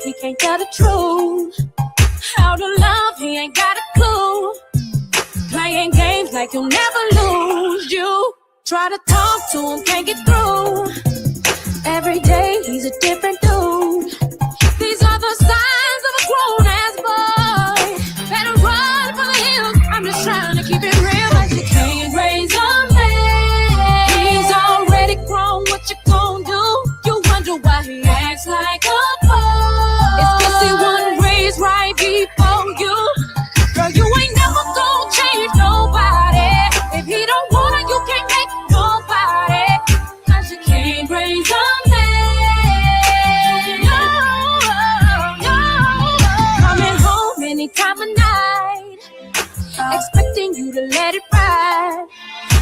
he can't tell the truth. How to love, he ain't got a clue. Playing games like you'll never lose. You try to talk to him, can't get through. Every day he's a different dude. These are the signs of a grown-ass boy. Better run for the hills. I'm just trying to keep it real, but you can't raise a man. He's already grown, what you gon' do? You wonder why he acts like a boy. It's 'cause he wasn't raised right before you. Girl, you ain't never gon' change nobody. If he don't wanna, you can't make nobody. 'Cause you can't raise a man. No, no. Coming home any time of night, expecting you to let it ride.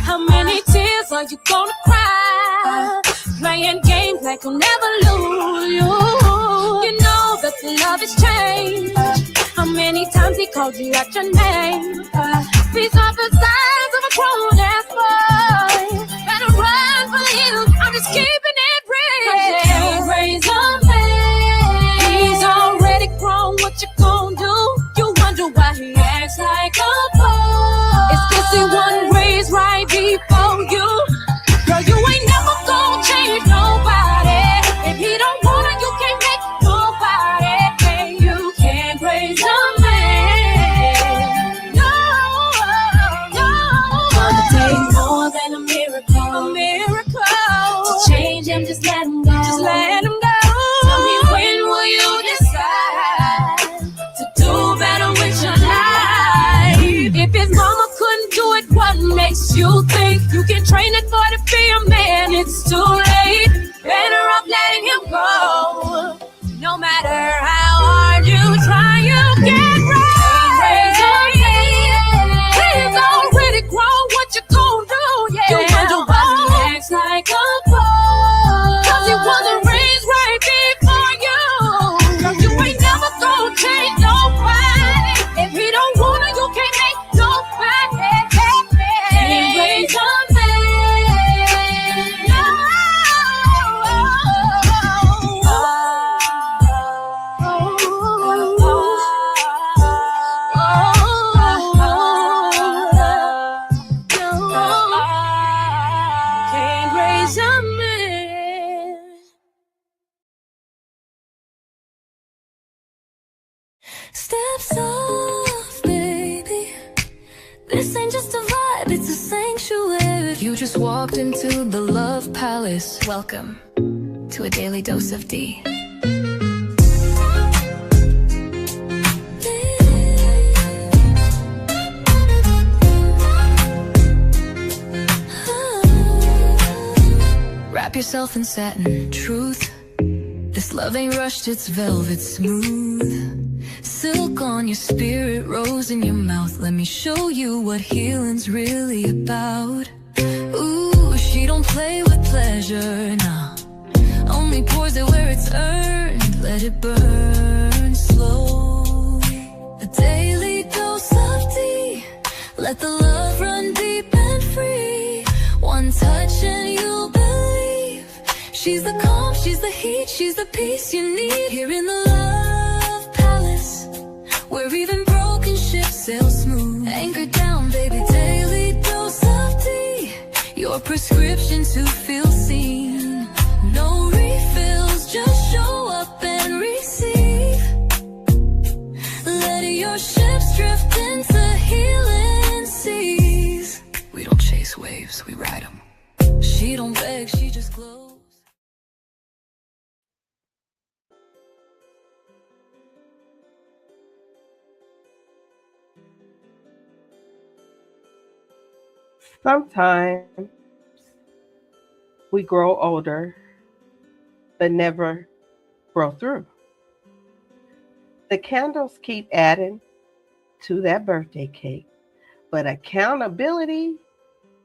How many tears are you gonna cry? Playing games like you'll never lose. You know that the love has changed. How many times he called you out your name? These are the signs of a grown-ass boy. Better run for the hills. I'm just keeping it real. 'Cause you can't raise a man. He's already grown. What you gon' do? You wonder why he acts like a boy. It's 'cause he wasn't raised right before you. Girl, you ain't never gon' change nobody. If he don't wanna, you can't make nobody. Hey, you can't raise a man. No, no. Gonna take more than a miracle. A miracle. To change him, just let him go. Just let him go. Tell me, when will you decide to do better with your life? If his mama couldn't do it, what makes you think you can train it for to be a man? It's too late. Better off letting him go. No matter how hard you try, you can't raise a man. He's already grown. What you gon' do? Yeah. You wonder why he acts like a boy. 'Cause he wasn't raised right before you. Girl, you ain't never gon' change nobody. If he don't wanna, you can't make nobody. Can't raise a man. Can't raise a man. Steps off, baby. This ain't just a vibe, it's a sanctuary. You just walked into the Love Palace. Welcome to a Daily Dose of Dee. Wrap yourself in satin, truth. This love ain't rushed, it's velvet smooth. Silk on your spirit, rose in your mouth. Let me show you what healing's really about. Ooh, she don't play with pleasure, nah. Only pours it where it's earned. Let it burn slowly. A daily dose of Dee. Let the love run deep and free. One touch and you'll believe. She's the calm, she's the heat, she's the peace you need. Here in the Love Palace, where even broken ships sail smooth. Anchored down, baby, daily dose of Dee. Your prescription to feel seen. No refills, just show up and receive. Let your ships drift into healing seas. We don't chase waves, we ride them. She don't beg, she just glows. Sometimes we grow older, but never grow through. The candles keep adding to that birthday cake, but accountability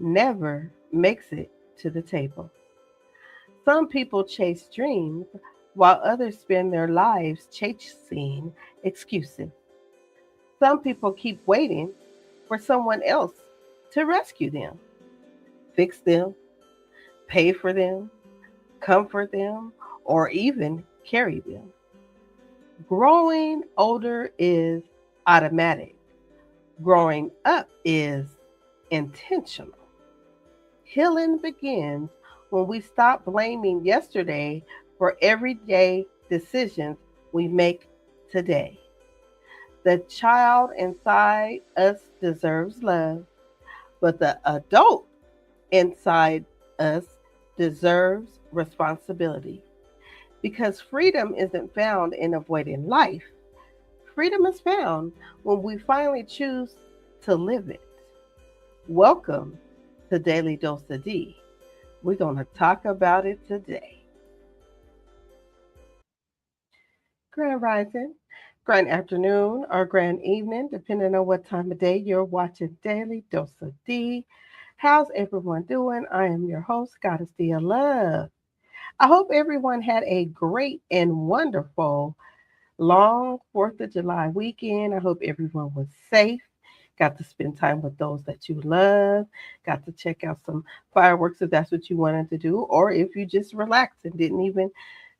never makes it to the table. Some people chase dreams while others spend their lives chasing excuses. Some people keep waiting for someone else to rescue them, fix them, pay for them, comfort them, or even carry them. Growing older is automatic. Growing up is intentional. Healing begins when we stop blaming yesterday for everyday decisions we make today. The child inside us deserves love, but the adult inside us deserves responsibility. Because freedom isn't found in avoiding life, freedom is found when we finally choose to live it. Welcome to Daily Dose of Dee. We're going to talk about it today. Grand Rising, grand afternoon, or grand evening, depending on what time of day you're watching Daily Dose of Dee. How's everyone doing? I am your host, GoddessDee of Love. I hope everyone had a great and wonderful long 4th of July weekend. I hope everyone was safe, got to spend time with those that you love, got to check out some fireworks if that's what you wanted to do, or if you just relaxed and didn't even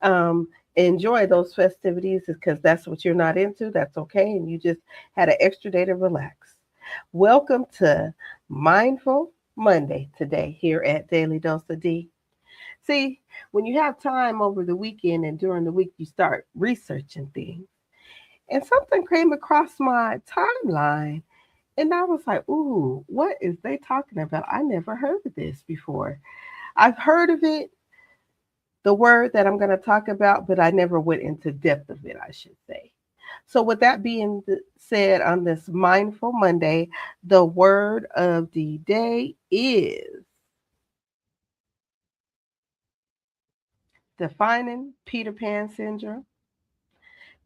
um, enjoy those festivities because that's what you're not into, that's okay, and you just had an extra day to relax. Welcome to Mindful Monday today here at Daily Dose of D. See, when you have time over the weekend and during the week, you start researching things. And something came across my timeline, and I was like, ooh, what is they talking about? I never heard of this before. I've heard of it, the word that I'm going to talk about, but I never went into depth of it, I should say. So, with that being said, on this Mindful Monday, the word of the day is defining Peter Pan syndrome.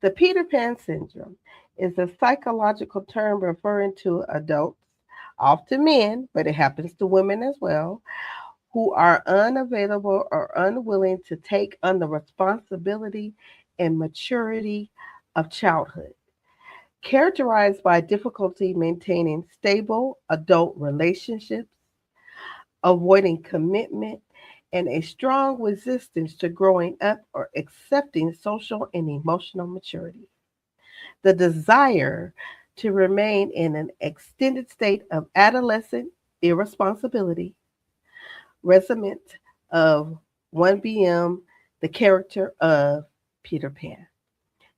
The Peter Pan syndrome is a psychological term referring to adults, often men, but it happens to women as well, who are unavailable or unwilling to take on the responsibility and maturity of childhood. Characterized by difficulty maintaining stable adult relationships, avoiding commitment, and a strong resistance to growing up or accepting social and emotional maturity. The desire to remain in an extended state of adolescent irresponsibility, resonant of 1BM, the character of Peter Pan.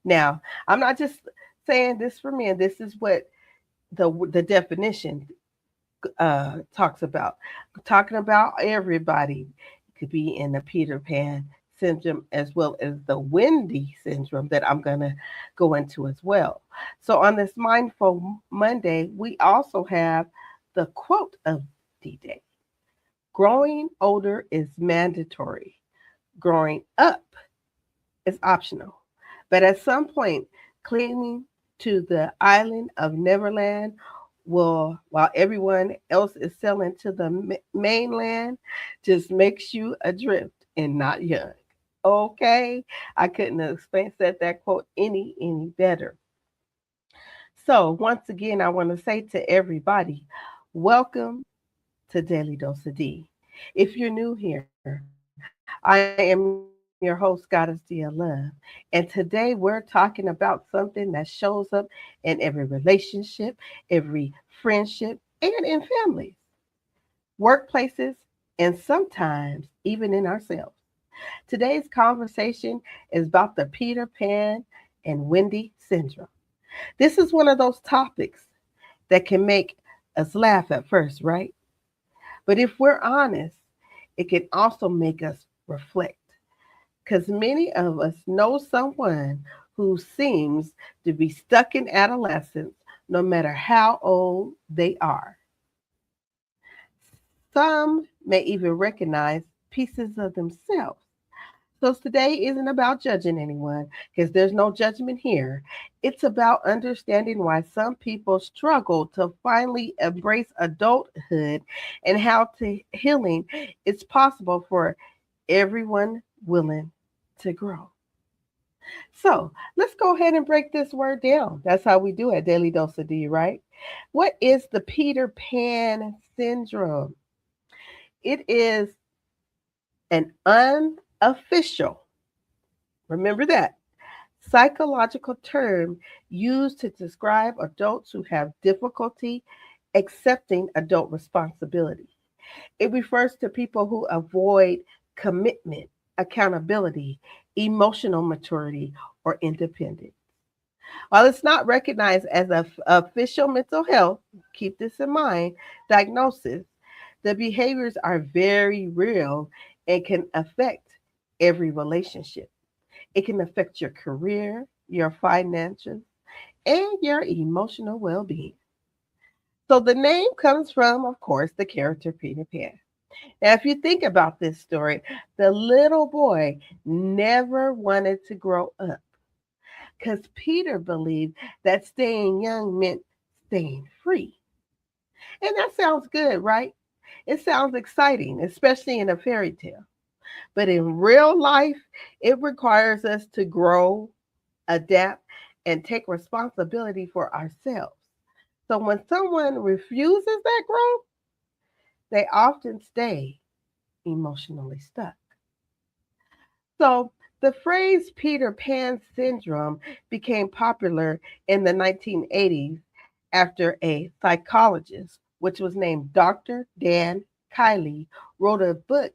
Now, I'm not just saying this for men, this is what the definition talks about. Talking about everybody. It could be in the Peter Pan syndrome as well as the Wendy syndrome that I'm going to go into as well. So on this Mindful Monday, we also have the quote of the day. Growing older is mandatory. Growing up is optional. But at some point, clinging to the island of Neverland will, while everyone else is sailing to the mainland, just makes you adrift and not young. Okay, I couldn't have said that quote any better. So once again, I want to say to everybody, welcome to Daily Dose of D. If you're new here, I am your host, GoddessDee of Love. And today we're talking about something that shows up in every relationship, every friendship, and in families, workplaces, and sometimes even in ourselves. Today's conversation is about the Peter Pan and Wendy syndrome. This is one of those topics that can make us laugh at first, right? But if we're honest, it can also make us reflect. Because many of us know someone who seems to be stuck in adolescence no matter how old they are. Some may even recognize pieces of themselves. So today isn't about judging anyone because there's no judgment here. It's about understanding why some people struggle to finally embrace adulthood and how to healing it's possible for everyone willing to grow. So let's go ahead and break this word down. That's how we do at Daily Dose of D, right? What is the Peter Pan syndrome? It is an unofficial, remember that, psychological term used to describe adults who have difficulty accepting adult responsibility. It refers to people who avoid commitment, accountability, emotional maturity, or independence. While it's not recognized as an official mental health, keep this in mind, diagnosis, the behaviors are very real and can affect every relationship. It can affect your career, your finances, and your emotional well being. So the name comes from, of course, the character Peter Pan. Now, if you think about this story, the little boy never wanted to grow up because Peter believed that staying young meant staying free. And that sounds good, right? It sounds exciting, especially in a fairy tale. But in real life, it requires us to grow, adapt, and take responsibility for ourselves. So when someone refuses that growth, they often stay emotionally stuck. So the phrase Peter Pan syndrome became popular in the 1980s after a psychologist, which was named Dr. Dan Kiley, wrote a book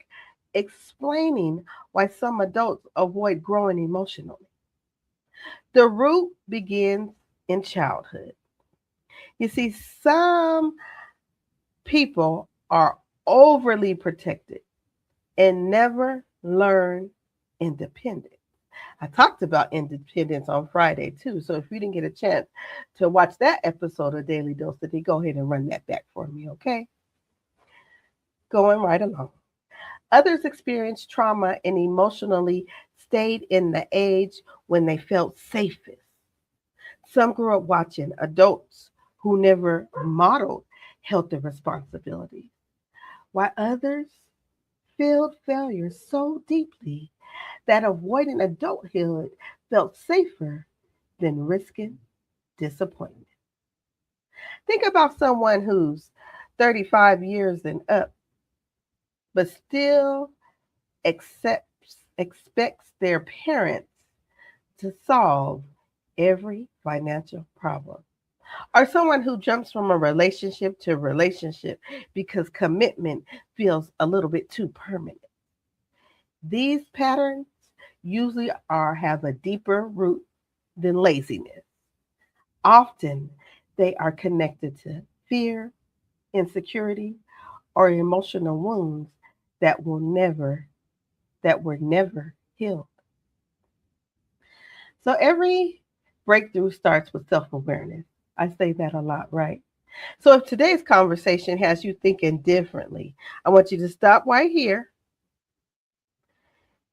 explaining why some adults avoid growing emotionally. The root begins in childhood. You see, some people are overly protected and never learn independence. I talked about independence on Friday too. So if you didn't get a chance to watch that episode of Daily Dose of Dee, go ahead and run that back for me, okay? Going right along. Others experienced trauma and emotionally stayed in the age when they felt safest. Some grew up watching adults who never modeled healthy responsibility, while others felt failure so deeply that avoiding adulthood felt safer than risking disappointment. Think about someone who's 35 years and up, but still expects their parents to solve every financial problem. Or someone who jumps from a relationship to relationship because commitment feels a little bit too permanent. These patterns usually have a deeper root than laziness. Often they are connected to fear, insecurity, or emotional wounds that will never that were never healed. So every breakthrough starts with self-awareness. I say that a lot, right? So if today's conversation has you thinking differently, I want you to stop right here,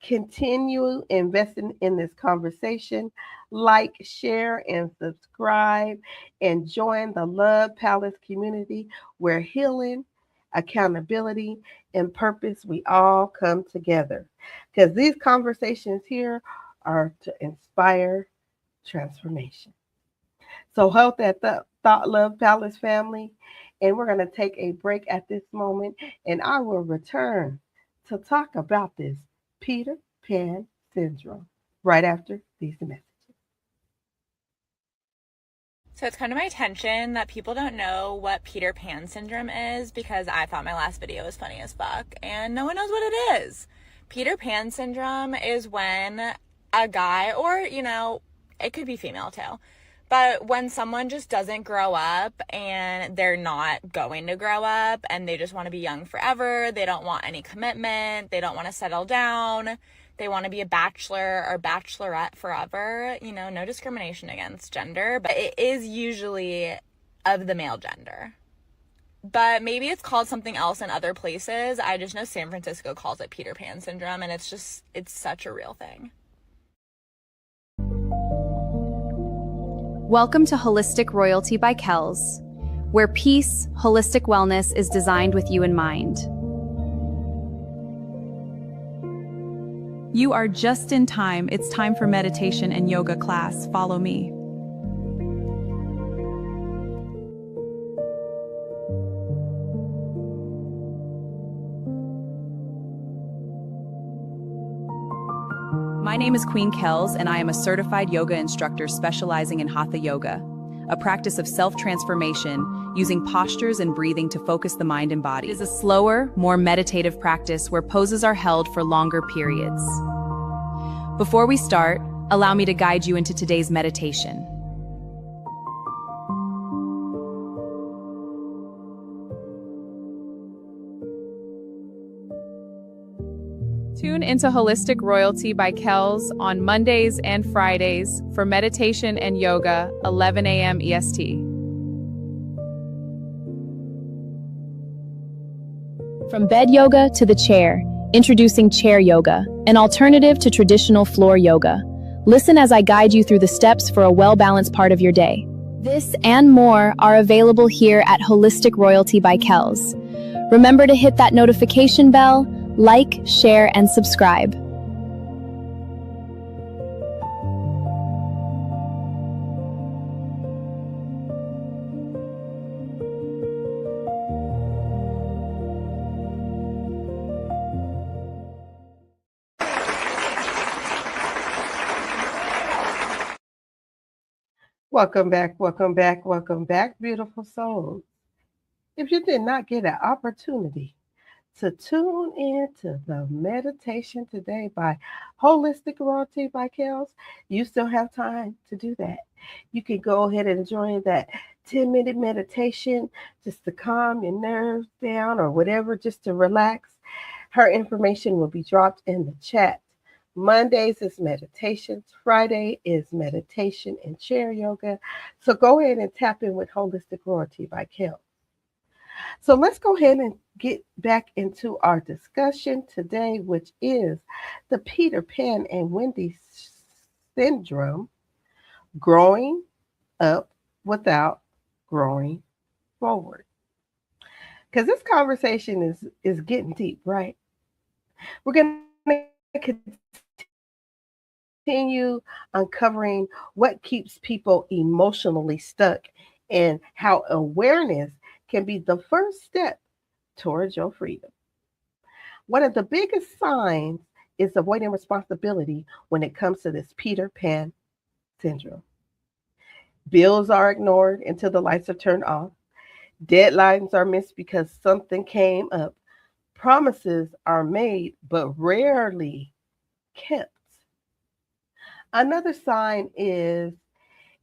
continue investing in this conversation, like, share, and subscribe, and join the Love Palace community where healing, accountability, and purpose we all come together. Because these conversations here are to inspire transformation. So hold that thought, Love Palace family, and we're going to take a break at this moment, and I will return to talk about this Peter Pan syndrome right after these messages. So it's come to my attention that people don't know what Peter Pan syndrome is because I thought my last video was funny as fuck and no one knows what it is. Peter Pan syndrome is when a guy, or, it could be female too, but when someone just doesn't grow up and they're not going to grow up and they just want to be young forever, they don't want any commitment, they don't want to settle down, they want to be a bachelor or bachelorette forever, no discrimination against gender, but it is usually of the male gender. But maybe it's called something else in other places. I just know San Francisco calls it Peter Pan syndrome, and it's such a real thing. Welcome to Holistic Royalty by Kells, where peace, holistic wellness is designed with you in mind. You are just in time. It's time for meditation and yoga class. Follow me. My name is Queen Kells, and I am a certified yoga instructor specializing in Hatha Yoga, a practice of self-transformation using postures and breathing to focus the mind and body. It is a slower, more meditative practice where poses are held for longer periods. Before we start, allow me to guide you into today's meditation. Tune into Holistic Royalty by Kells on Mondays and Fridays for meditation and yoga, 11 a.m. EST. From bed yoga to the chair, introducing chair yoga, an alternative to traditional floor yoga. Listen as I guide you through the steps for a well-balanced part of your day. This and more are available here at Holistic Royalty by Kells. Remember to hit that notification bell, like, share, and subscribe. Welcome back, welcome back, welcome back, beautiful souls. If you did not get an opportunity to tune in to the meditation today by Holistic Royalty by Kells, you still have time to do that. You can go ahead and join that 10-minute meditation just to calm your nerves down or whatever, just to relax. Her information will be dropped in the chat. Mondays is meditations. Friday is meditation and chair yoga. So go ahead and tap in with Holistic Royalty by Kells. So let's go ahead and get back into our discussion today, which is the Peter Pan and Wendy Syndrome, growing up without growing forward. Because this conversation is getting deep, right? We're going to continue uncovering what keeps people emotionally stuck and how awareness can be the first step towards your freedom. One of the biggest signs is avoiding responsibility when it comes to this Peter Pan syndrome. Bills are ignored until the lights are turned off. Deadlines are missed because something came up. Promises are made but rarely kept. Another sign is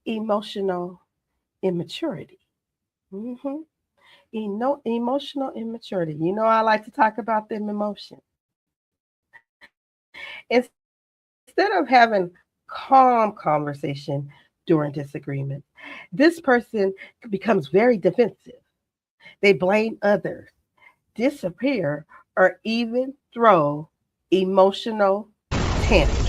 emotional immaturity. Emotional immaturity. You know, I like to talk about them emotions. Instead of having calm conversation during disagreement, this person becomes very defensive. They blame others, disappear, or even throw emotional tantrums.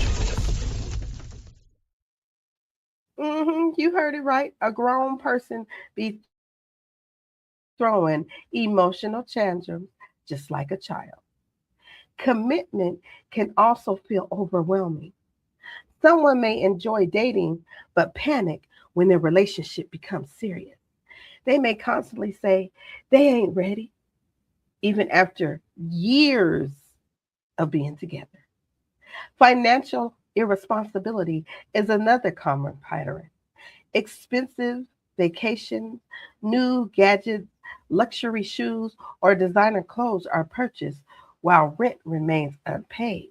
You heard it right. A grown person be throwing emotional tantrums just like a child. Commitment can also feel overwhelming. Someone may enjoy dating but panic when their relationship becomes serious. They may constantly say they ain't ready, even after years of being together. Financial irresponsibility is another common pattern. Expensive vacations, new gadgets, luxury shoes, or designer clothes are purchased while rent remains unpaid.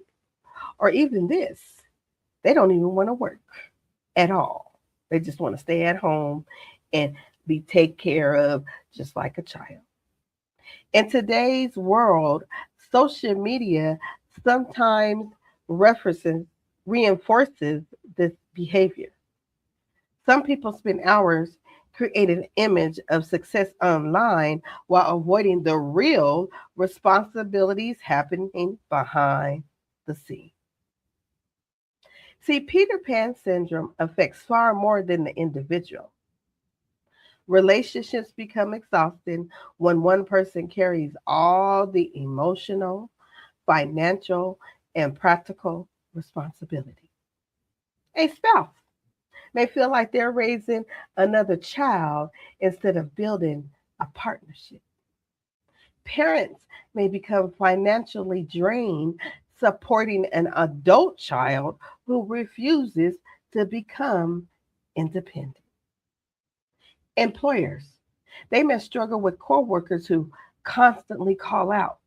Or even this, they don't even want to work at all. They just want to stay at home and be taken care of just like a child. In today's world, social media sometimes reinforces this behavior. Some people spend hours creating an image of success online while avoiding the real responsibilities happening behind the scenes. See, Peter Pan syndrome affects far more than the individual. Relationships become exhausting when one person carries all the emotional, financial, and practical responsibility. A spouse may feel like they're raising another child instead of building a partnership. Parents may become financially drained supporting an adult child who refuses to become independent. Employers, they may struggle with coworkers who constantly call out,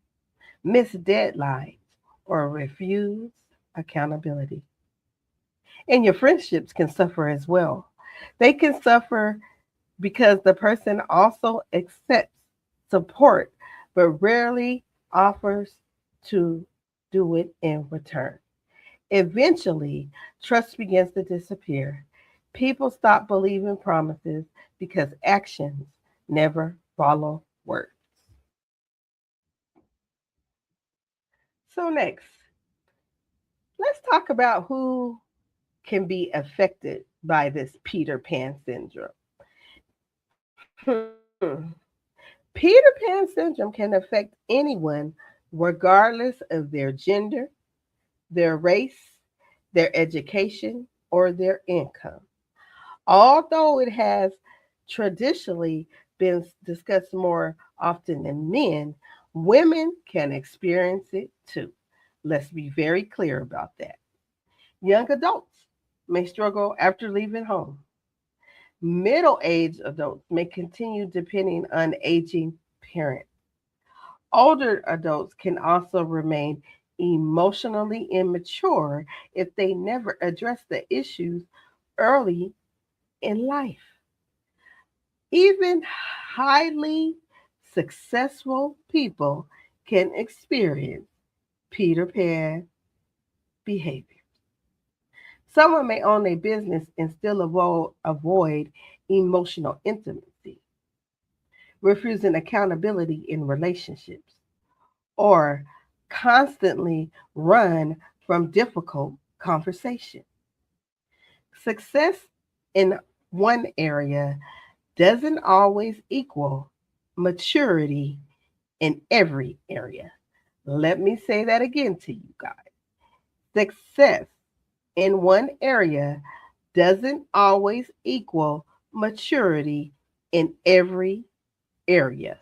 miss deadlines, or refuse accountability. And your friendships can suffer as well. They can suffer because the person also accepts support but rarely offers to do it in return. Eventually, trust begins to disappear. People stop believing promises because actions never follow words. So, next, let's talk about who can be affected by this Peter Pan syndrome. Peter Pan syndrome can affect anyone regardless of their gender, their race, their education, or their income. Although it has traditionally been discussed more often in men, women can experience it too. Let's be very clear about that. Young adults may struggle after leaving home. Middle-aged adults may continue depending on aging parents. Older adults can also remain emotionally immature if they never address the issues early in life. Even highly successful people can experience Peter Pan behavior. Someone may own a business and still avoid emotional intimacy, refusing accountability in relationships, or constantly run from difficult conversation. Success in one area doesn't always equal maturity in every area. Let me say that again to you guys. Success in one area doesn't always equal maturity in every area.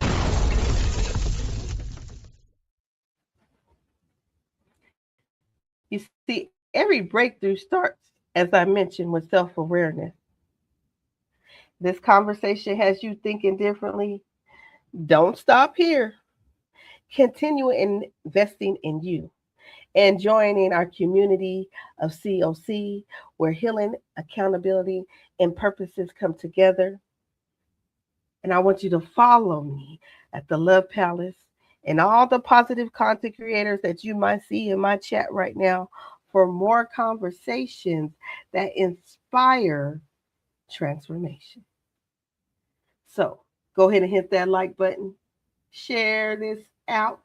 You see, every breakthrough starts, as I mentioned, with self-awareness. This conversation has you thinking differently. Don't stop here. Continue investing in you and joining our community of COC where healing, accountability, and purposes come together. And I want you to follow me at the Love Palace and all the positive content creators that you might see in my chat right now for more conversations that inspire transformation. So go ahead and hit that like button. Share this out.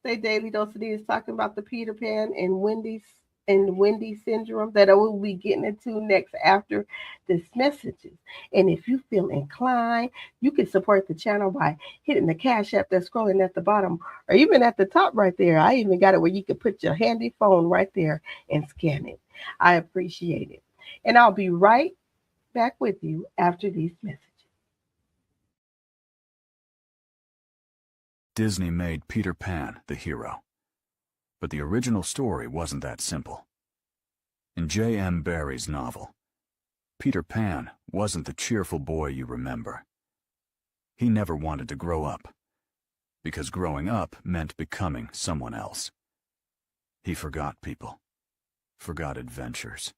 Say Daily Dose of Dee is talking about the Peter Pan and Wendy Syndrome that I will be getting into next after this messages. And if you feel inclined, you can support the channel by hitting the Cash App that's scrolling at the bottom or even at the top right there. I even got it where you can put your handy phone right there and scan it. I appreciate it. And I'll be right back with you after these messages. Disney made Peter Pan the hero. But the original story wasn't that simple. In J.M. Barrie's novel, Peter Pan wasn't the cheerful boy you remember. He never wanted to grow up, because growing up meant becoming someone else. He forgot people, forgot adventures,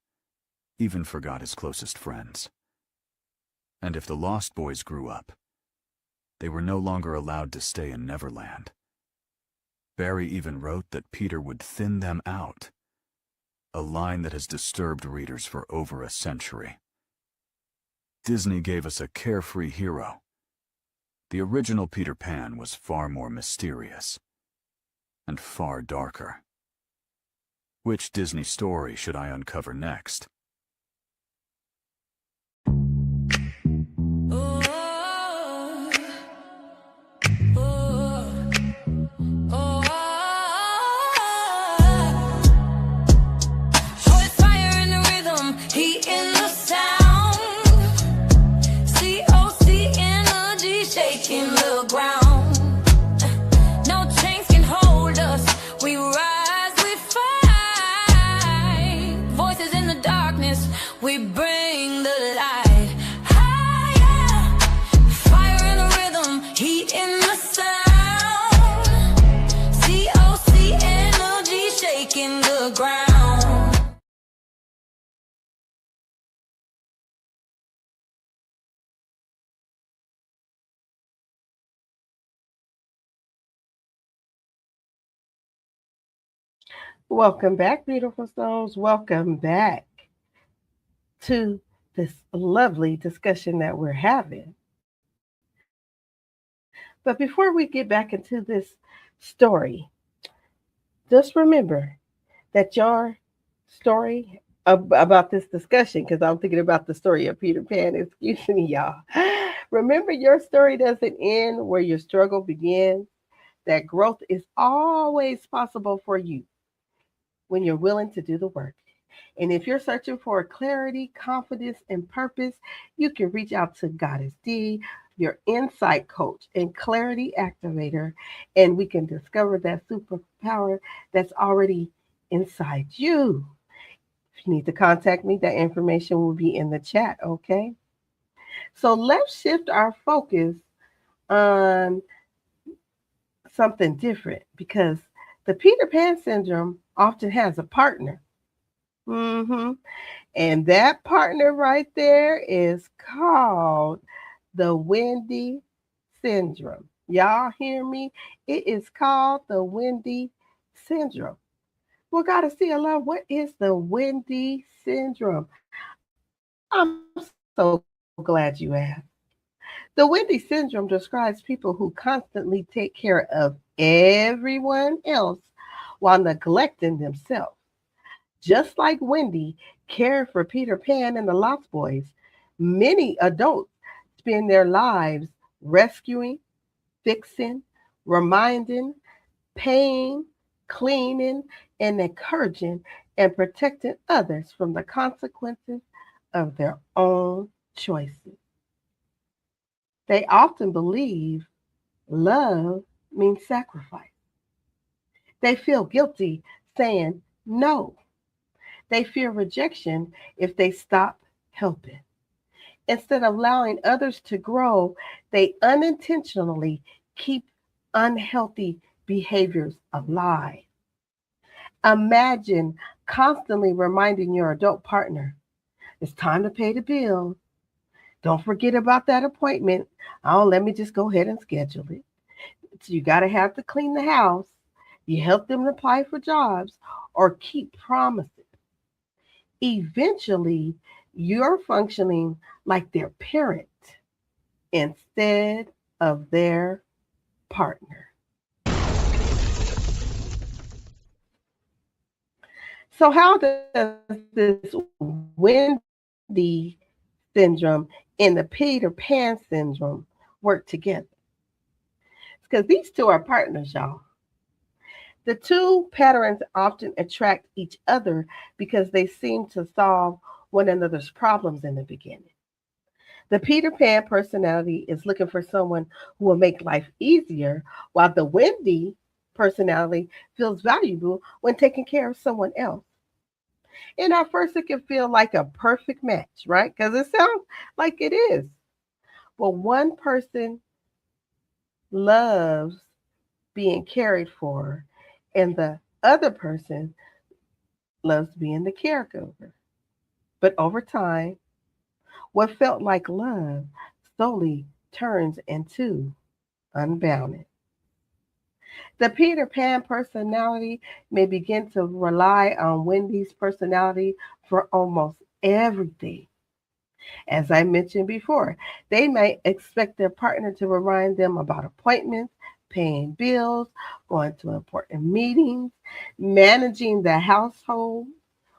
even forgot his closest friends. And if the Lost Boys grew up, they were no longer allowed to stay in Neverland. Barrie even wrote that Peter would thin them out, a line that has disturbed readers for over a century. Disney gave us a carefree hero. The original Peter Pan was far more mysterious and far darker. Which Disney story should I uncover next? Ground. No chains can hold us. We rise, we fall. bring the light. Higher, fire in the rhythm, heat in the sound. COC energy shaking the ground. Welcome back, beautiful souls. Welcome back to this lovely discussion that we're having. But before we get back into this story, just remember that your story about this discussion, because I'm thinking about the story of Peter Pan, excuse me, y'all. Remember, your story doesn't end where your struggle begins, that growth is always possible for you when you're willing to do the work. And if you're searching for clarity, confidence, and purpose, you can reach out to GoddessDee, your insight coach and clarity activator, and we can discover that superpower that's already inside you. If you need to contact me, that information will be in the chat, okay? So let's shift our focus on something different, because the Peter Pan syndrome often has a partner. And that partner right there is called the Wendy Syndrome. Y'all hear me? It is called the Wendy Syndrome. Well, gotta see a lot. What is the Wendy Syndrome? I'm so glad you asked. The Wendy Syndrome describes people who constantly take care of everyone else while neglecting themselves. Just like Wendy cared for Peter Pan and the Lost Boys, many adults spend their lives rescuing, fixing, reminding, paying, cleaning, and encouraging and protecting others from the consequences of their own choices. They often believe love means sacrifice. They feel guilty saying no. They fear rejection if they stop helping. Instead of allowing others to grow, they unintentionally keep unhealthy behaviors alive. Imagine constantly reminding your adult partner, it's time to pay the bill. Don't forget about that appointment. Oh, let me just go ahead and schedule it. So you got to have to clean the house. You help them apply for jobs or keep promises. Eventually, you're functioning like their parent instead of their partner. So, how does this Wendy syndrome and the Peter Pan syndrome work together? Because these two are partners, y'all. The two patterns often attract each other because they seem to solve one another's problems in the beginning. The Peter Pan personality is looking for someone who will make life easier, while the Wendy personality feels valuable when taking care of someone else. And at first, it can feel like a perfect match, right? Because it sounds like it is. But one person loves being cared for, and the other person loves being the caregiver. But over time, what felt like love slowly turns into unbounded. The Peter Pan personality may begin to rely on Wendy's personality for almost everything. As I mentioned before, they may expect their partner to remind them about appointments, paying bills, going to important meetings, managing the household,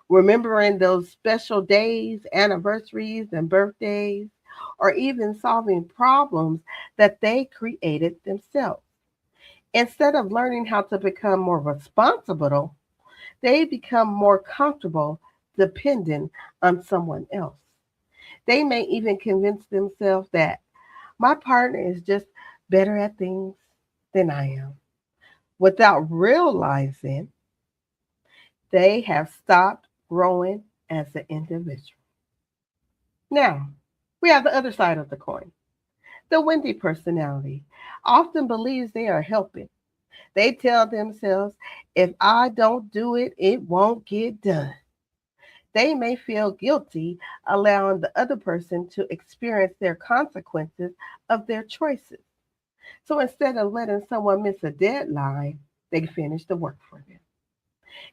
remembering those special days, anniversaries, and birthdays, or even solving problems that they created themselves. Instead of learning how to become more responsible, they become more comfortable depending on someone else. They may even convince themselves that my partner is just better at things than I am, without realizing they have stopped growing as an individual. Now, we have the other side of the coin. The Wendy personality often believes they are helping. They tell themselves, if I don't do it, it won't get done. They may feel guilty allowing the other person to experience their consequences of their choices. So instead of letting someone miss a deadline, they finish the work for them.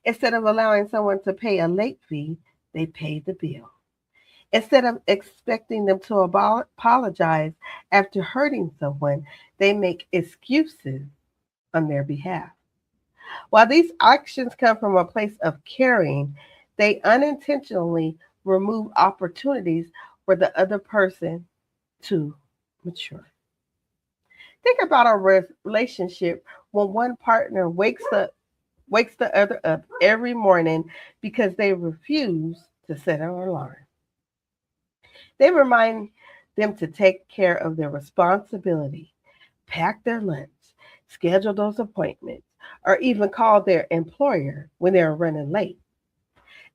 Instead of allowing someone to pay a late fee, they pay the bill. Instead of expecting them to apologize after hurting someone, they make excuses on their behalf. While these actions come from a place of caring, they unintentionally remove opportunities for the other person to mature. Think about a relationship when one partner wakes the other up every morning because they refuse to set an alarm. They remind them to take care of their responsibility, pack their lunch, schedule those appointments, or even call their employer when they're running late.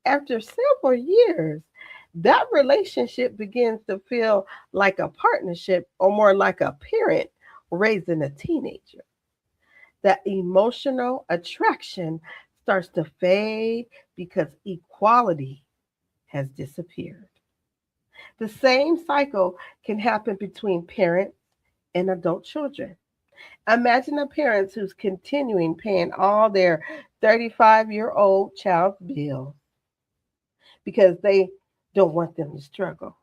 After several years, that relationship begins to feel like a partnership or more like a parent raising a teenager. That emotional attraction starts to fade because equality has disappeared. The same cycle can happen between parents and adult children. Imagine a parent who's continuing paying all their 35-year-old child's bills because they don't want them to struggle.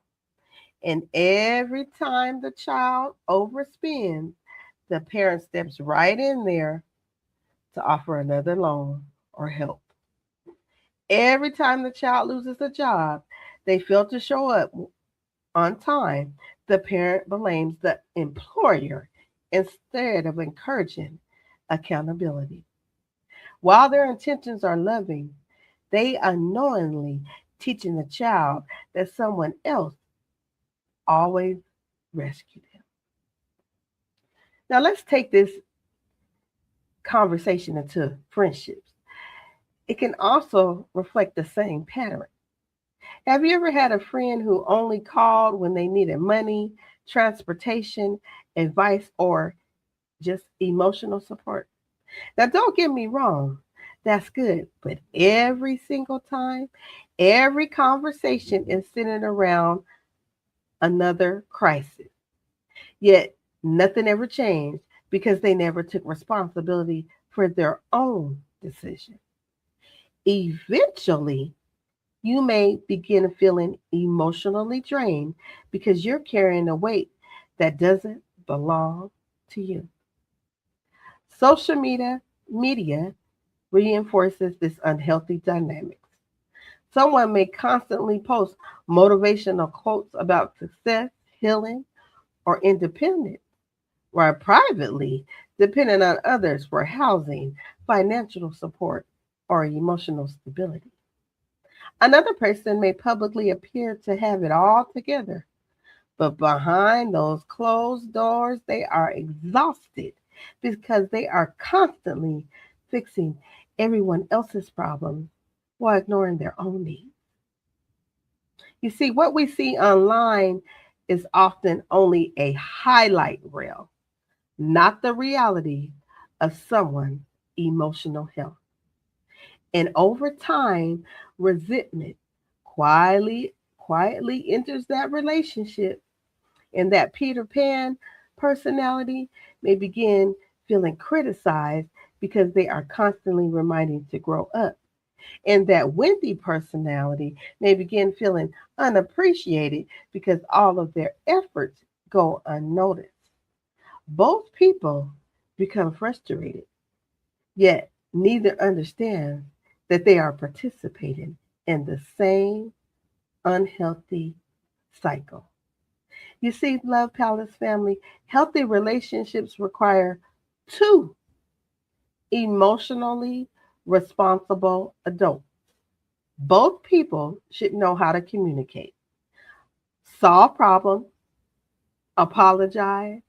And every time the child overspends, the parent steps right in there to offer another loan or help. Every time the child loses a job, they fail to show up on time, the parent blames the employer instead of encouraging accountability. While their intentions are loving, they unknowingly teaching the child that someone else always rescued him. Now let's take this conversation into friendships. It can also reflect the same pattern. Have you ever had a friend who only called when they needed money, transportation, advice, or just emotional support? Now, don't get me wrong, that's good. But every single time, every conversation is centered around another crisis. Yet, nothing ever changed because they never took responsibility for their own decision. Eventually, you may begin feeling emotionally drained because you're carrying a weight that doesn't belong to you. Social media reinforces this unhealthy dynamics. Someone may constantly post motivational quotes about success, healing, or independence, while privately depending on others for housing, financial support, or emotional stability. Another person may publicly appear to have it all together, but behind those closed doors, they are exhausted because they are constantly fixing everyone else's problems while ignoring their own needs. You see, what we see online is often only a highlight reel, not the reality of someone's emotional health. And over time, resentment quietly enters that relationship, and that Peter Pan personality may begin feeling criticized because they are constantly reminding to grow up. And that Wendy personality may begin feeling unappreciated because all of their efforts go unnoticed. Both people become frustrated, yet neither understands that they are participating in the same unhealthy cycle. You see, Love Palace family, healthy relationships require two emotionally responsible adults. Both people should know how to communicate, solve problems, apologize,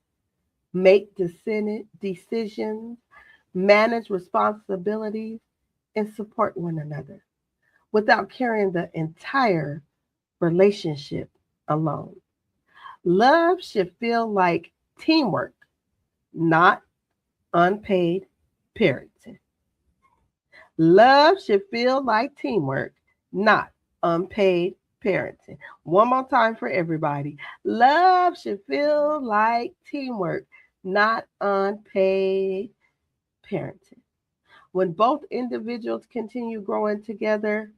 make decisions, manage responsibilities, and support one another without carrying the entire relationship alone. Love should feel like teamwork, not unpaid parenting. Love should feel like teamwork, not unpaid parenting. One more time for everybody. Love should feel like teamwork, not unpaid parenting. When both individuals continue growing together,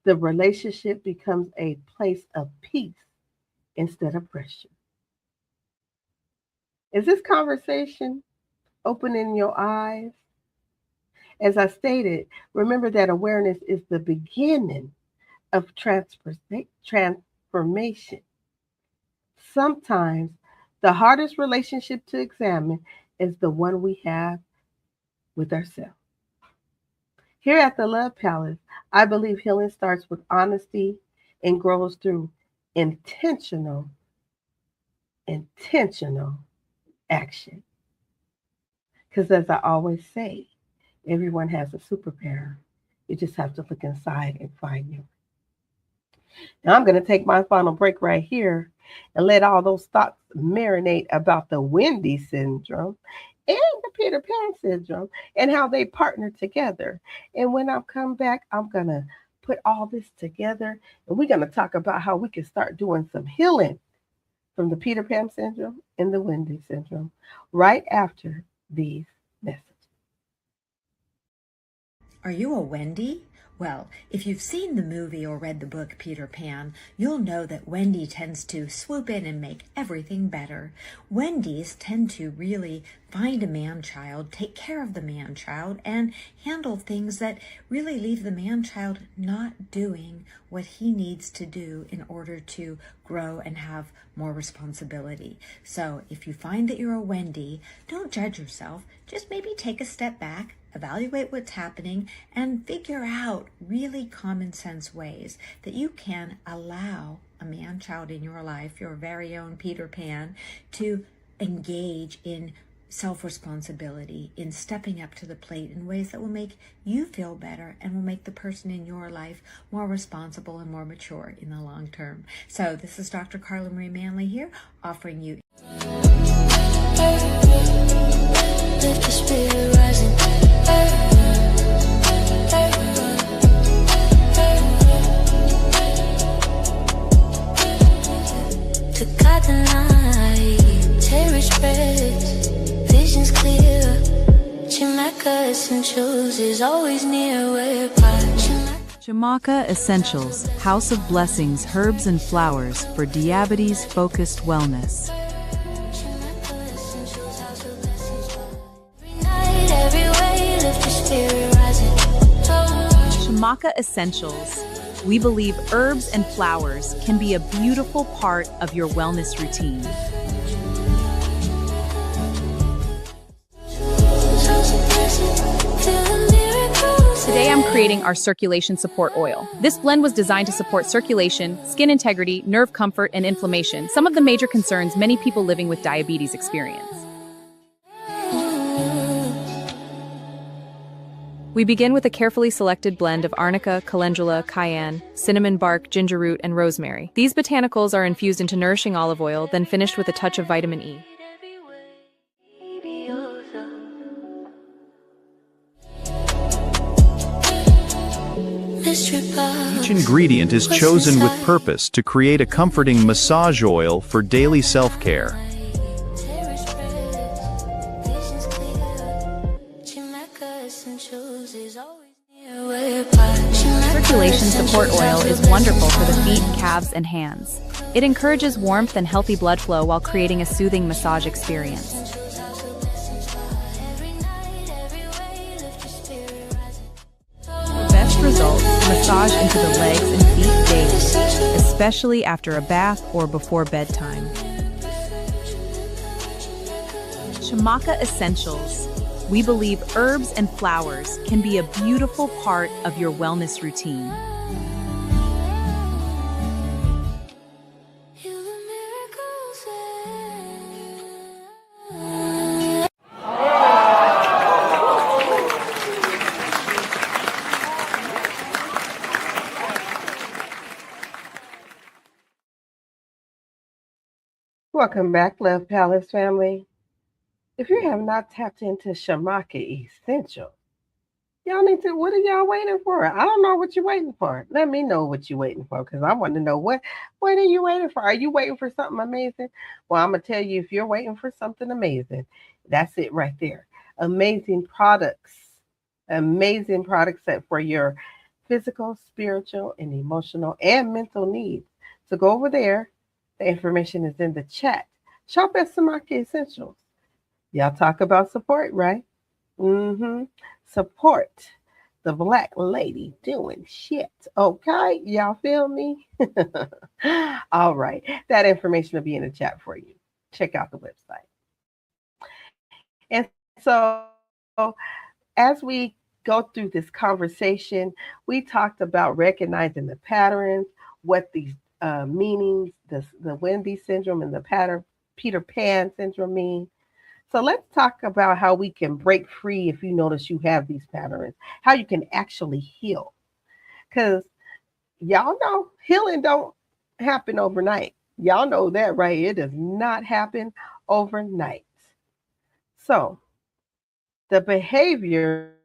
the relationship becomes a place of peace instead of pressure. Is this conversation opening your eyes? As I stated, remember that awareness is the beginning of transformation. Sometimes the hardest relationship to examine is the one we have with ourselves. Here at the Love Palace, I believe healing starts with honesty and grows through intentional action. Because as I always say, everyone has a superpower. You just have to look inside and find you. Now I'm going to take my final break right here and let all those thoughts marinate about the Wendy syndrome and the Peter Pan syndrome and how they partner together. And when I come back, I'm going to put all this together and we're going to talk about how we can start doing some healing from the Peter Pan syndrome and the Wendy syndrome right after these messages. Are you a Wendy? Well, if you've seen the movie or read the book Peter Pan, you'll know that Wendy tends to swoop in and make everything better. Wendy's tend to really find a man-child, take care of the man-child, and handle things that really leave the man-child not doing what he needs to do in order to grow and have more responsibility. So if you find that you're a Wendy, don't judge yourself. Just maybe take a step back, evaluate what's happening, and figure out really common sense ways that you can allow a man-child in your life, your very own Peter Pan, to engage in self-responsibility, in stepping up to the plate in ways that will make you feel better and will make the person in your life more responsible and more mature in the long term. So this is Dr. Carla Marie Manley here, offering you Lift the spirit rising. To guide the night, terror spreads, visions clear. Jamaica Essentials is always near where Jamaica Essentials, House of Blessings, Herbs and Flowers for Diabetes-Focused Wellness. Jamaica Essentials. We believe herbs and flowers can be a beautiful part of your wellness routine. Today I'm creating our circulation support oil. This blend was designed to support circulation, skin integrity, nerve comfort, and inflammation, some of the major concerns many people living with diabetes experience. We begin with a carefully selected blend of arnica, calendula, cayenne, cinnamon bark, ginger root, and rosemary. These botanicals are infused into nourishing olive oil, then finished with a touch of vitamin E. Each ingredient is chosen with purpose to create a comforting massage oil for daily self-care. Circulation support oil is wonderful for the feet, calves, and hands. It encourages warmth and healthy blood flow while creating a soothing massage experience. For best results, massage into the legs and feet daily, especially after a bath or before bedtime. Jamaica Essentials. We believe herbs and flowers can be a beautiful part of your wellness routine. Welcome back, Love Palace family. If you have not tapped into Shamaka Essential, y'all need to, what are y'all waiting for? I don't know what you're waiting for. Let me know what you're waiting for because I want to know what are you waiting for? Are you waiting for something amazing? Well, I'm going to tell you if you're waiting for something amazing, that's it right there. Amazing products. Amazing products set for your physical, spiritual, and emotional and mental needs. So go over there. The information is in the chat. Shop at Samaki Essentials. Y'all talk about support, right? Mm-hmm. Support the black lady doing shit. Okay? Y'all feel me? All right. That information will be in the chat for you. Check out the website. And so as we go through this conversation, we talked about recognizing the patterns, what these meanings, the Wendy syndrome and the Peter Pan syndrome mean. So let's talk about how we can break free if you notice you have these patterns, how you can actually heal. Because y'all know healing don't happen overnight. Y'all know that, right? It does not happen overnight. So the behaviors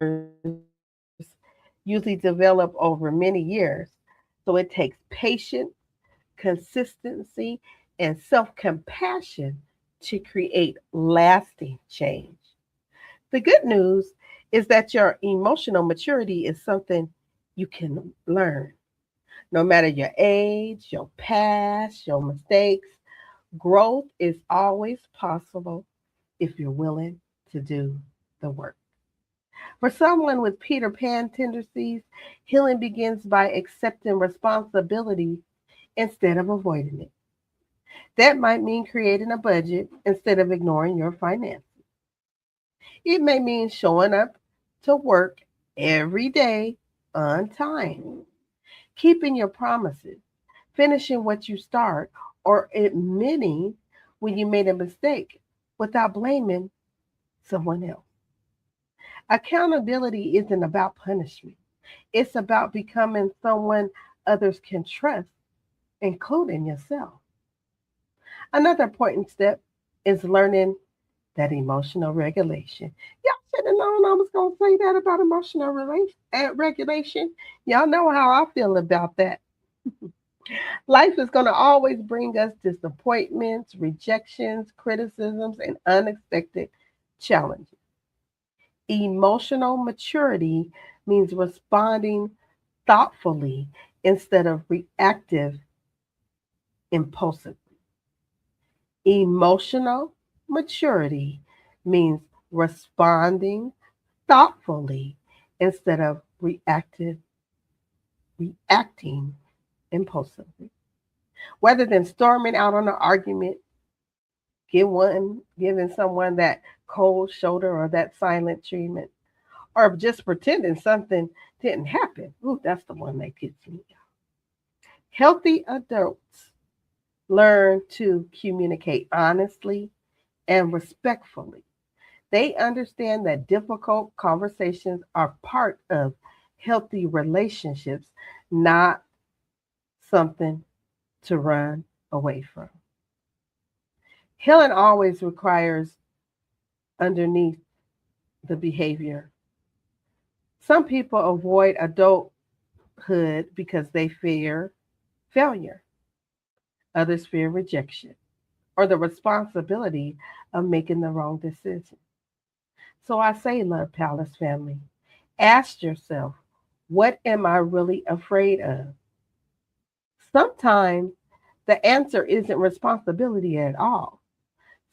usually develop over many years. So it takes patience, consistency, and self compassion to create lasting change. The good news is that your emotional maturity is something you can learn. No matter your age, your past, your mistakes, growth is always possible if you're willing to do the work. For someone with Peter Pan tendencies, healing begins by accepting responsibility instead of avoiding it. That might mean creating a budget instead of ignoring your finances. It may mean showing up to work every day on time, keeping your promises, finishing what you start, or admitting when you made a mistake without blaming someone else. Accountability isn't about punishment, it's about becoming someone others can trust, including yourself. Another important step is learning that emotional regulation. Y'all should have known I was going to say that about regulation. Y'all know how I feel about that. Life is going to always bring us disappointments, rejections, criticisms, and unexpected challenges. Emotional maturity means responding thoughtfully instead of reactive impulsively. Emotional maturity means responding thoughtfully instead of reacting impulsively. Rather than storming out on an argument, giving someone that cold shoulder or that silent treatment, or just pretending something didn't happen. Ooh, that's the one that gets me. Healthy adults learn to communicate honestly and respectfully. They understand that difficult conversations are part of healthy relationships, not something to run away from. Healing always requires underneath the behavior. Some people avoid adulthood because they fear failure. Others fear rejection or the responsibility of making the wrong decision. So I say, Love Palace family, ask yourself, what am I really afraid of? Sometimes the answer isn't responsibility at all.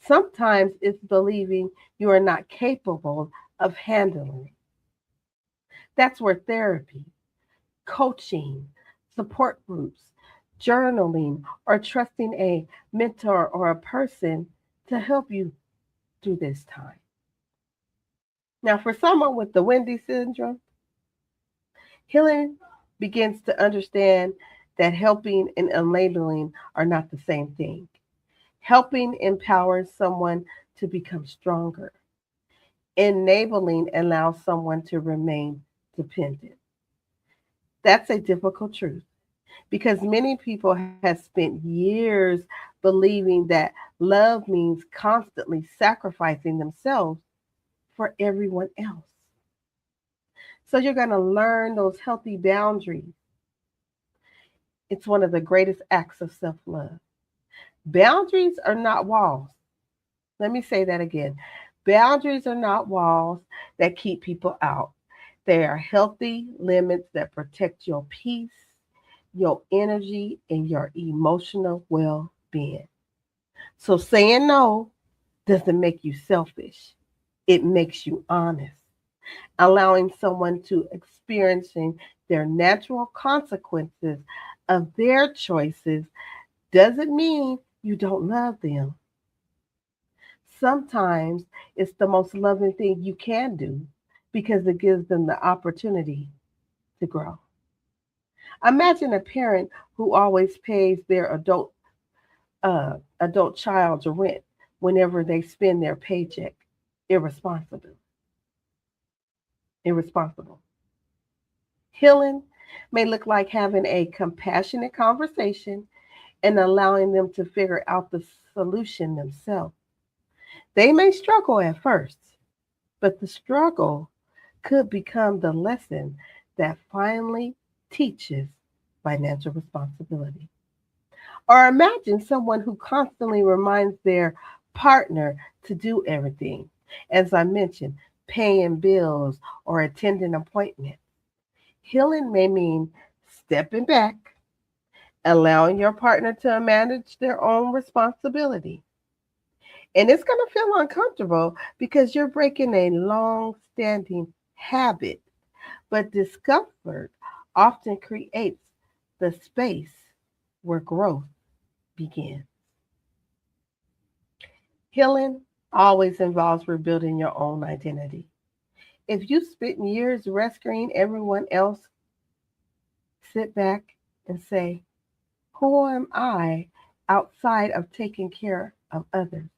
Sometimes it's believing you are not capable of handling it. That's where therapy, coaching, support groups, journaling, or trusting a mentor or a person to help you through this time. Now, for someone with the Wendy syndrome, healing begins to understand that helping and enabling are not the same thing. Helping empowers someone to become stronger. Enabling allows someone to remain dependent. That's a difficult truth because many people have spent years believing that Love means constantly sacrificing themselves for everyone else. So you're going to learn those healthy boundaries. It's one of the greatest acts of self love. Boundaries are not walls. Let me say that again. Boundaries are not walls that keep people out. They are healthy limits that protect your peace, your energy, and your emotional well being. So saying no doesn't make you selfish, it makes you honest. Allowing someone to experiencing their natural consequences of their choices doesn't mean you don't love them. Sometimes it's the most loving thing you can do because it gives them the opportunity to grow. Imagine a parent who always pays their adult child's rent whenever they spend their paycheck. Irresponsible. Irresponsible. Healing may look like having a compassionate conversation and allowing them to figure out the solution themselves. They may struggle at first, but the struggle could become the lesson that finally teaches financial responsibility. Or imagine someone who constantly reminds their partner to do everything. As I mentioned, paying bills or attending appointments. Healing may mean stepping back, allowing your partner to manage their own responsibility. And it's going to feel uncomfortable because you're breaking a long standing habit, but discomfort often creates the space where growth begins. Healing always involves rebuilding your own identity. If you spent years rescuing everyone else, sit back and say, who am I outside of taking care of others?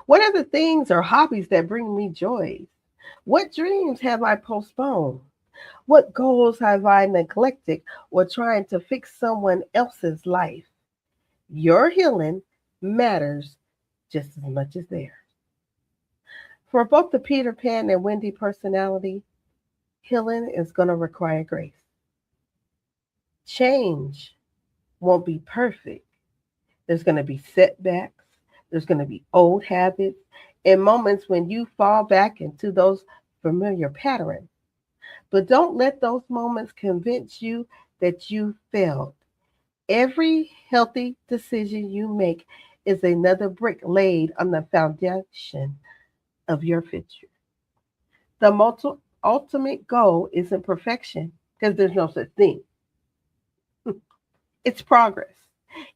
What are the things or hobbies that bring me joy? What dreams have I postponed? What goals have I neglected or trying to fix someone else's life? Your healing matters just as much as theirs. For both the Peter Pan and Wendy personality, healing is going to require grace. Change won't be perfect. There's going to be setbacks. There's going to be old habits and moments when you fall back into those familiar patterns. But don't let those moments convince you that you failed. Every healthy decision you make is another brick laid on the foundation of your future. The ultimate goal isn't perfection because there's no such thing. It's progress.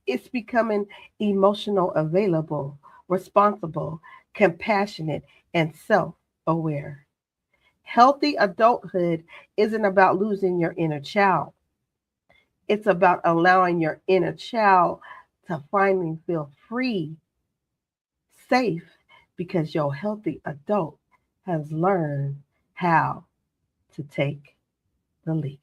It's becoming emotional available, responsible, compassionate, and self aware. Healthy adulthood isn't about losing your inner child. It's about allowing your inner child to finally feel free, safe, because your healthy adult has learned how to take the lead.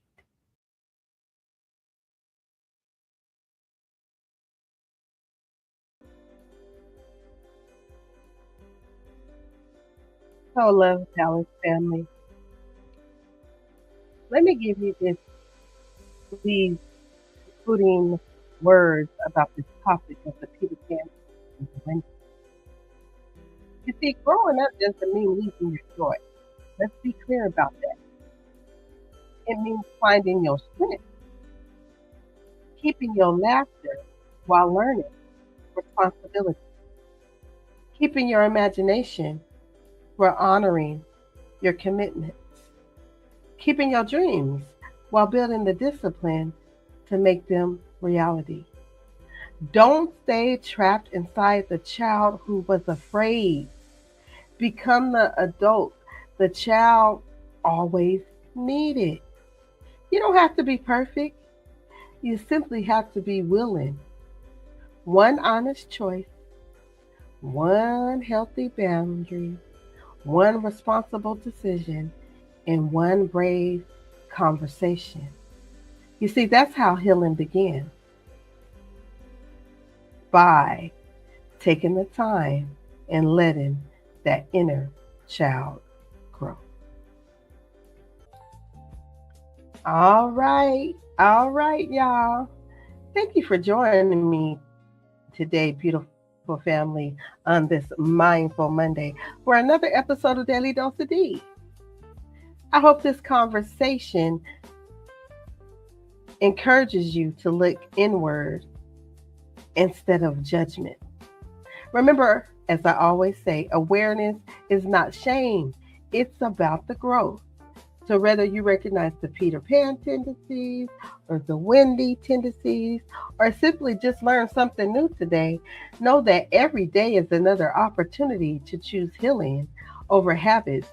So, love, Dallas family, let me give you these concluding words about this topic of the Peter Pan and the Wendy. You see, growing up doesn't mean losing your joy. Let's be clear about that. It means finding your strength, keeping your laughter while learning responsibility, keeping your imagination while honoring your commitments, keeping your dreams while building the discipline to make them reality. Don't stay trapped inside the child who was afraid. Become the adult the child always needed. You don't have to be perfect. You simply have to be willing. One honest choice, one healthy boundary, one responsible decision, and one brave conversation. You see, that's how healing began. By taking the time and letting that inner child grow. All right, y'all. Thank you for joining me today, beautiful family, on this Mindful Monday for another episode of Daily Dose of Dee. I hope this conversation encourages you to look inward instead of judgment. Remember, as I always say, awareness is not shame. It's about the growth. So whether you recognize the Peter Pan tendencies or the Wendy tendencies, or simply just learn something new today, know that every day is another opportunity to choose healing over habits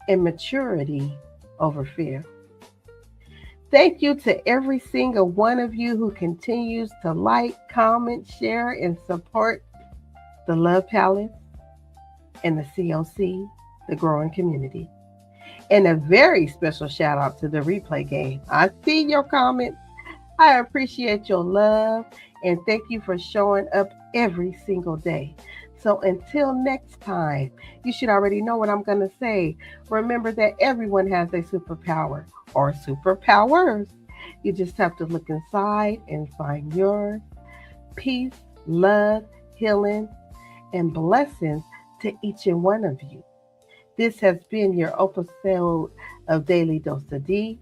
and maturity over fear. Thank you to every single one of you who continues to like, comment, share, and support the Love Palace and the COC, the growing community. And a very special shout out to the replay game. I see your comments. I appreciate your love and thank you for showing up every single day. So until next time, you should already know what I'm going to say. Remember that everyone has a superpower or superpowers. You just have to look inside and find yours. Peace, love, healing, and blessings to each and one of you. This has been your episode of Daily Dose of Dee.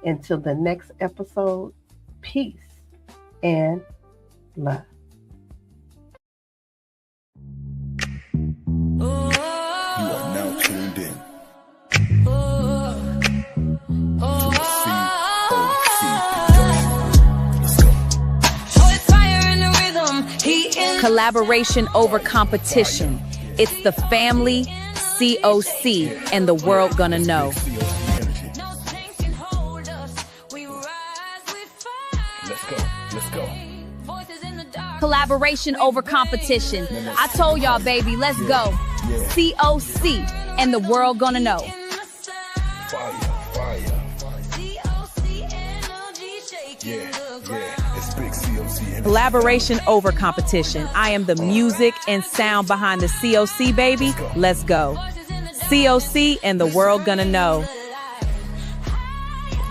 Until the next episode, peace and love. You are now tuned in to the COC. Collaboration over competition. It's the family, COC, and the world gonna know. Let's go. Collaboration over competition. I told y'all, baby, let's go. COC, and the world gonna know. Fire. It's big COC. Collaboration over competition. I am the music and sound behind the COC, baby. Let's go. COC, and the world gonna know.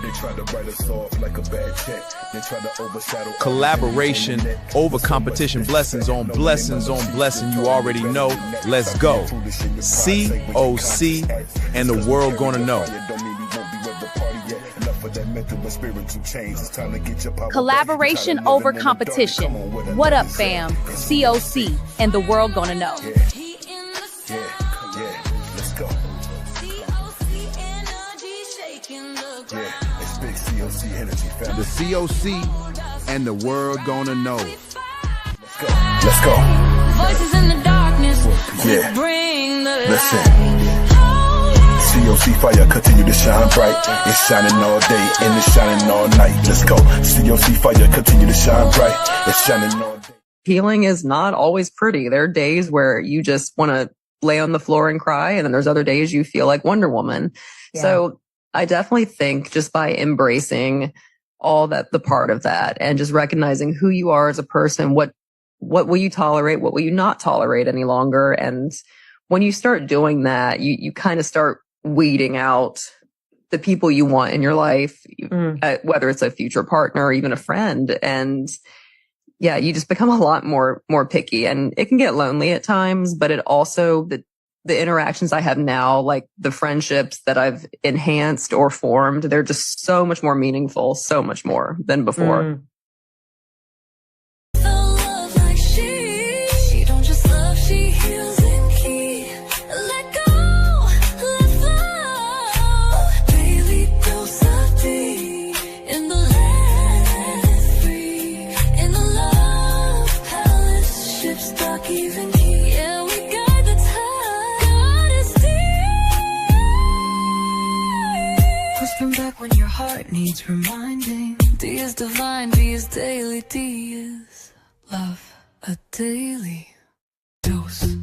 They try to write us off like a bad check. They try to overshadow collaboration over competition. Blessings on blessings on blessing. You already know. Let's go. COC, and the world gonna know. Collaboration over competition. What up, fam? COC, and the world gonna know. Let's go. It's big COC energy, fam. The COC, and the world gonna know. Let's go. Voices in the darkness. Yeah. Bring the Listen. COC fire continue to shine bright. It's shining all day and it's shining all night. Let's go. COC fire continue to shine bright. It's shining all day. Healing is not always pretty. There are days where you just want to lay on the floor and cry, and then there's other days you feel like Wonder Woman. Yeah. So I definitely think just by embracing all that, the part of that, and just recognizing who you are as a person, what will you tolerate? What will you not tolerate any longer? And when you start doing that, you kind of start weeding out the people you want in your life, whether it's a future partner or even a friend. And yeah, you just become a lot more picky, and it can get lonely at times, but it also, the interactions I have now, like the friendships that I've enhanced or formed, they're just so much more meaningful, so much more than before. Back when your heart needs reminding. D is divine, D is daily, D is love, a daily dose.